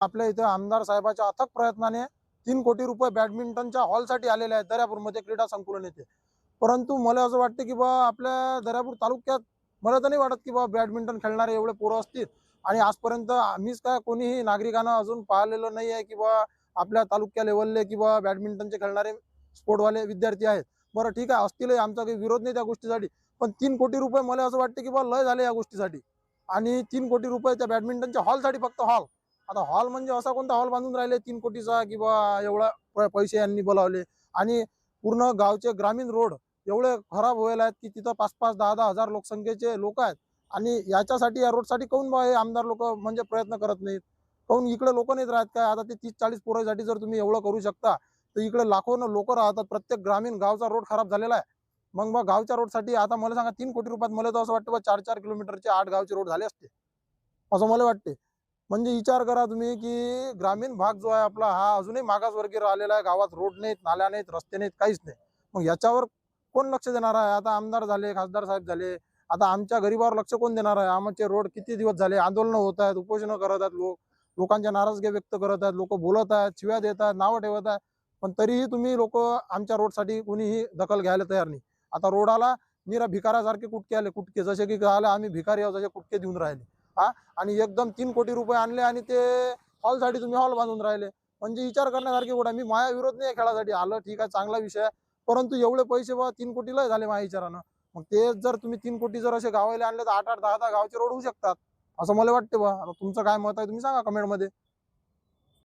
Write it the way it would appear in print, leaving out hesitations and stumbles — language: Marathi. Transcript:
आपल्या इथे आमदार साहेबाच्या अथक प्रयत्नाने 3 कोटी रुपये बॅडमिंटनच्या हॉलसाठी आलेले आहेत दर्यापूरमध्ये क्रीडा संकुलन येथे. परंतु मला असं वाटतं की बा आपल्या दर्यापूर तालुक्यात मला तर नाही वाटत की बा बॅडमिंटन खेळणारे एवढे पोरं असतील. आणि आजपर्यंत आम्हीच काय कोणीही नागरिकांना अजून पाहिलेलं नाही आहे की बा आपल्या तालुक्या लेवलले की बा बॅडमिंटनचे खेळणारे स्पोर्टवाले विद्यार्थी आहेत. बरं ठीक आहे, असतीलही, आमचा काही विरोध नाही त्या गोष्टीसाठी. पण 3 कोटी रुपये मला असं वाटतं की बा लय झाले या गोष्टीसाठी. आणि 3 कोटी रुपये त्या बॅडमिंटनच्या हॉलसाठी, फक्त हॉल. आता हॉल म्हणजे असा कोणता हॉल बांधून राहिले 3 कोटीचा की बा एवढा पैसे यांनी बोलावले. आणि पूर्ण गावचे ग्रामीण रोड एवढे खराब व्हायला आहेत की तिथं 5-5, 10-10 हजार लोकसंख्येचे लोक आहेत. आणि याच्यासाठी, या रोडसाठी काहून बा हे आमदार लोक म्हणजे प्रयत्न करत नाहीत? काहून इकडे लोक नाहीत राहत काय? आता ते 30-40 पोरांसाठी जर तुम्ही एवढं करू शकता, तर इकडे लाखोनं लोक राहतात. प्रत्येक ग्रामीण गावचा रोड खराब झालेला आहे. मग गावच्या रोडसाठी आता मला सांगा, 3 कोटी रुपयात मला तर असं वाटतं बा 4-4 किलोमीटरचे 8 गावचे रोड झाले असते, असं मला वाटते. म्हणजे विचार करा तुम्ही की ग्रामीण भाग जो आहे आपला, हा अजूनही मागासवर्गीय राहिलेला आहे. गावात रोड नाहीत, नाल्या नाहीत, रस्ते नाहीत, काहीच नाही. मग याच्यावर कोण लक्ष देणार आहे? आता आमदार झाले, खासदार साहेब झाले, आता आमच्या गरीबावर लक्ष कोण देणार आहे? आमचे रोड किती दिवस झाले आंदोलनं होत आहेत, उपोषणं करत आहेत लोक, लोकांच्या नाराजगी व्यक्त करत आहेत, लोक बोलत आहेत, शिव्या देत आहेत, नावं ठेवत आहेत. पण तरीही तुम्ही लोक आमच्या रोडसाठी कोणीही दखल घ्यायला तयार नाही. आता रोडाला निरा भिकाऱ्यासारखे कुटके आले, कुटके जसे की आले आम्ही भिकारी आहोत जसे कुटके देऊन राहिले. हा, आणि एकदम 3 कोटी रुपये आणले आणि ते हॉलसाठी तुम्ही हॉल बांधून राहिले. म्हणजे विचार करण्यासारखी गोष्ट आहे. मी माझा विरोध नाही खेळासाठी आलं, ठीक आहे, चांगला विषय आहे. परंतु एवढे पैसे बा 3 कोटी लय झाले माझ्या विचारानं. मग ते जर तुम्ही 3 कोटी जर असे गावाला आणले, तर 8-8, 10-10 गावचे रोड होऊ शकतात, असं मला वाटते बा. आता तुमचं काय मत आहे तुम्ही सांगा कमेंटमध्ये.